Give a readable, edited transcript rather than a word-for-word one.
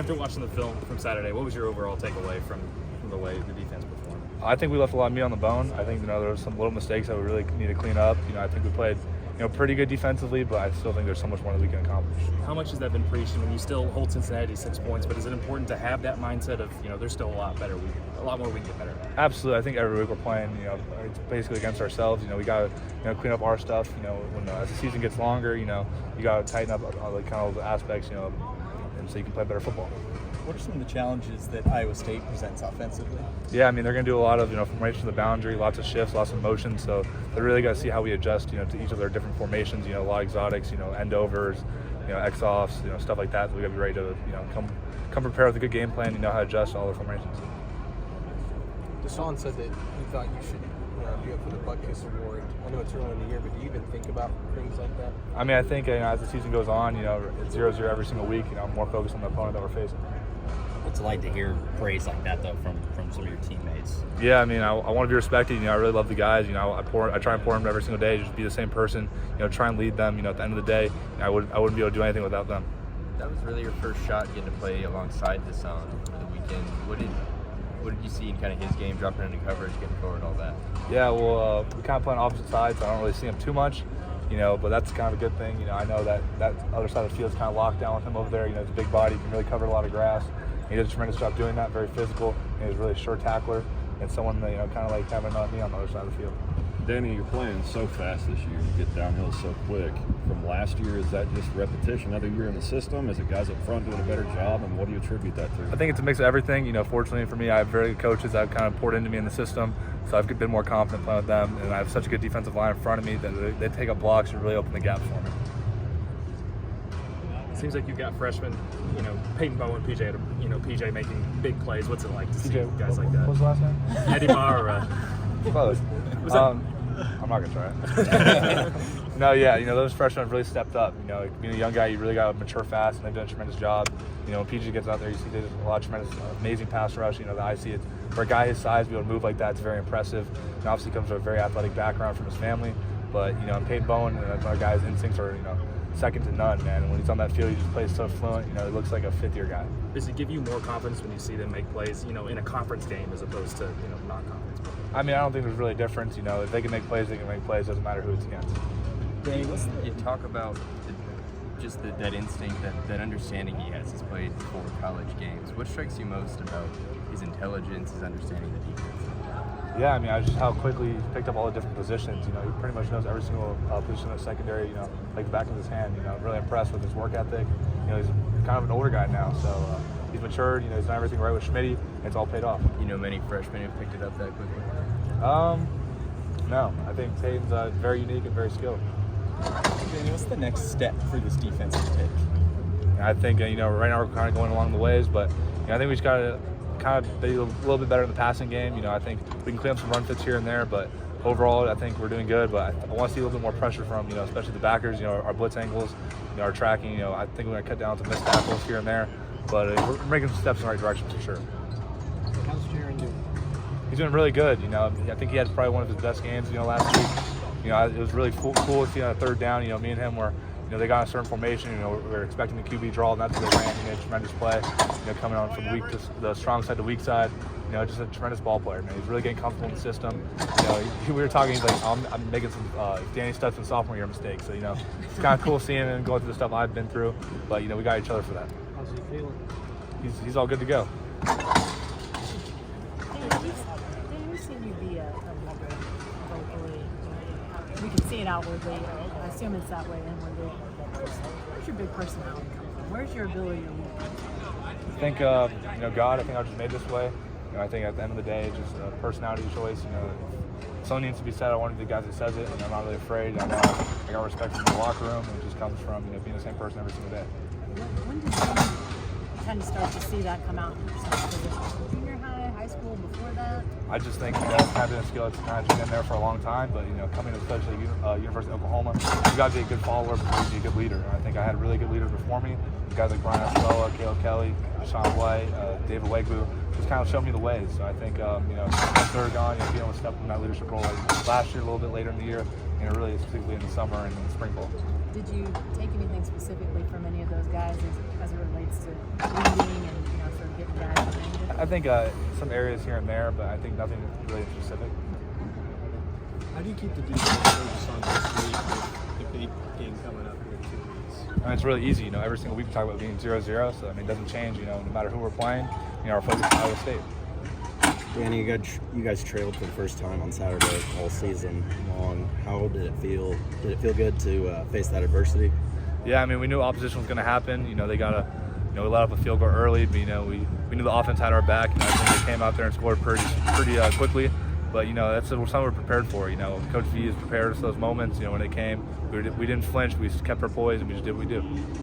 After watching the film from Saturday, what was your overall takeaway from the way the defense performed? I think we left a lot of meat on the bone. I think there were some little mistakes that we really need to clean up. I think we played pretty good defensively, but I still think there's so much more that we can accomplish. How much has that been preached? When you still hold Cincinnati 6 points, but is it important to have that mindset of there's still a lot more we can get better at? Absolutely. I think every week we're playing it's basically against ourselves. We got to clean up our stuff. When as the season gets longer, you got to tighten up all the kind of aspects, and so you can play better football. What are some of the challenges that Iowa State presents offensively? Yeah, they're going to do a lot of formation to the boundary, lots of shifts, lots of motion. So they really got to see how we adjust to each of their different formations. A lot of exotics, end overs, X offs, stuff like that. So we got to be ready to come prepared with a good game plan. How to adjust all the formations. Deshaun said that he thought you should be up for the Butt Kiss Award. I know it's early in the year, but do you even think about things like that? I think as the season goes on, it's 0-0 every single week. I'm more focused on the opponent that we're facing. What's it like to hear praise like that, though, from some of your teammates? Yeah, I want to be respected. I really love the guys. I try and pour them every single day, just be the same person. Try and lead them. At the end of the day, I wouldn't be able to do anything without them. That was really your first shot getting to play alongside Deshaun for the weekend. What did you see in kind of his game, dropping into coverage, getting forward, all that? Yeah, well, we kind of play on opposite sides, so I don't really see him too much. But that's kind of a good thing. I know that other side of the field is kind of locked down with him over there. He's a big body, he can really cover a lot of grass. He does a tremendous job doing that, very physical. He's a really sure tackler and someone that, kind of like having me on the other side of the field. Danny, you're playing so fast this year. You get downhill so quick. From last year, is that just repetition? Another year in the system? Is it guys up front doing a better job? And what do you attribute that to? I think it's a mix of everything. Fortunately for me, I have very good coaches that have kind of poured into me in the system. So I've been more confident playing with them. And I have such a good defensive line in front of me that they take up blocks and really open the gaps for me. Seems like you've got freshmen, Peyton Bowen, PJ making big plays. What's it like to see guys like that? What was the last name? Eddie Mara. Close. I'm not gonna try it. No, yeah, those freshmen have really stepped up. Being a young guy, you really got to mature fast, and they've done a tremendous job. When PJ gets out there, you see there's a lot of tremendous, amazing pass rush. That I see it for a guy his size, be able to move like that, it's very impressive. And obviously, comes from a very athletic background from his family. But Peyton Bowen, another guy's instincts are second to none, man. And when he's on that field, he just plays so fluent. It looks like a fifth-year guy. Does it give you more confidence when you see them make plays, in a conference game as opposed to, non-conference plays? I don't think there's really a difference. If they can make plays, they can make plays. Doesn't matter who it's against. Danny, you talk about that instinct, that understanding he has. He's played 4 college games. What strikes you most about his intelligence, his understanding of the defense? Yeah, just how quickly he picked up all the different positions. He pretty much knows every single position in the secondary, like the back of his hand. Really impressed with his work ethic. He's kind of an older guy now, so he's matured. He's done everything right with Schmitty. It's all paid off. Many freshmen have picked it up that quickly? No. I think Peyton's very unique and very skilled. Danny, what's the next step for this defense to take? I think, right now we're kind of going along the ways, but I think we just got to kind of be a little bit better in the passing game. I think we can clean up some run fits here and there, but overall, I think we're doing good. But I want to see a little bit more pressure from, especially the backers, our blitz angles, our tracking. I think we're going to cut down some missed tackles here and there, but we're making some steps in the right direction for sure. How's Jaron doing? He's doing really good. I think he had probably one of his best games, last week. It was really cool to see on a third down. Me and him were, they got a certain formation. We were expecting the QB draw, and that's what they ran. He made a tremendous play. Coming on from weak to the strong side to weak side. Just a tremendous ball player. Man, he's really getting comfortable in the system. We were talking. He's like, I'm making some Danny Stutsman sophomore year mistakes. So it's kind of cool seeing him and going through the stuff I've been through. But we got each other for that. How's he feeling? He's all good to go. We've seen you be a leader vocally. We can see it outwardly. I assume it's that way inwardly. Where's your big personality come from? Where's your ability to lead? I think, God, I think I was just made this way. I think at the end of the day, it's just a personality choice. If something needs to be said, I want to be the guy that says it, and I'm not really afraid. I got respect from the locker room, and it just comes from being the same person every single day. When did you kind of start to see that come out in yourself? Junior high, high school, before that? I just think that's kind of been a skill that's kind of just been there for a long time. But coming to especially University of Oklahoma, you got to be a good follower before you be a good leader. And I think I had really good leaders before me. Guys like Brian Escola, Caleb Kelly, Sean White, David Wegbu, just kind of showed me the ways. So I think third on, being able to step in that leadership role like last year, a little bit later in the year, really specifically in the summer and in the spring ball. Did you take anything specifically from any of those guys as it relates to leading and I think some areas here and there, but I think nothing really specific. How do you keep the defense focused on this week with the big game coming up here in 2 weeks? I mean, it's really easy. Every single week we talk about being 0-0, so I mean, it doesn't change. No matter who we're playing, our focus is Iowa State. Danny, you guys trailed for the first time on Saturday all season long. How did it feel? Did it feel good to face that adversity? Yeah, I mean, we knew opposition was going to happen. They got we let up a field goal early, but we knew the offense had our back. I think they came out there and scored pretty quickly. But that's something we're prepared for. Coach V has prepared us for those moments. When it came, we didn't flinch. We just kept our poise and we just did what we do.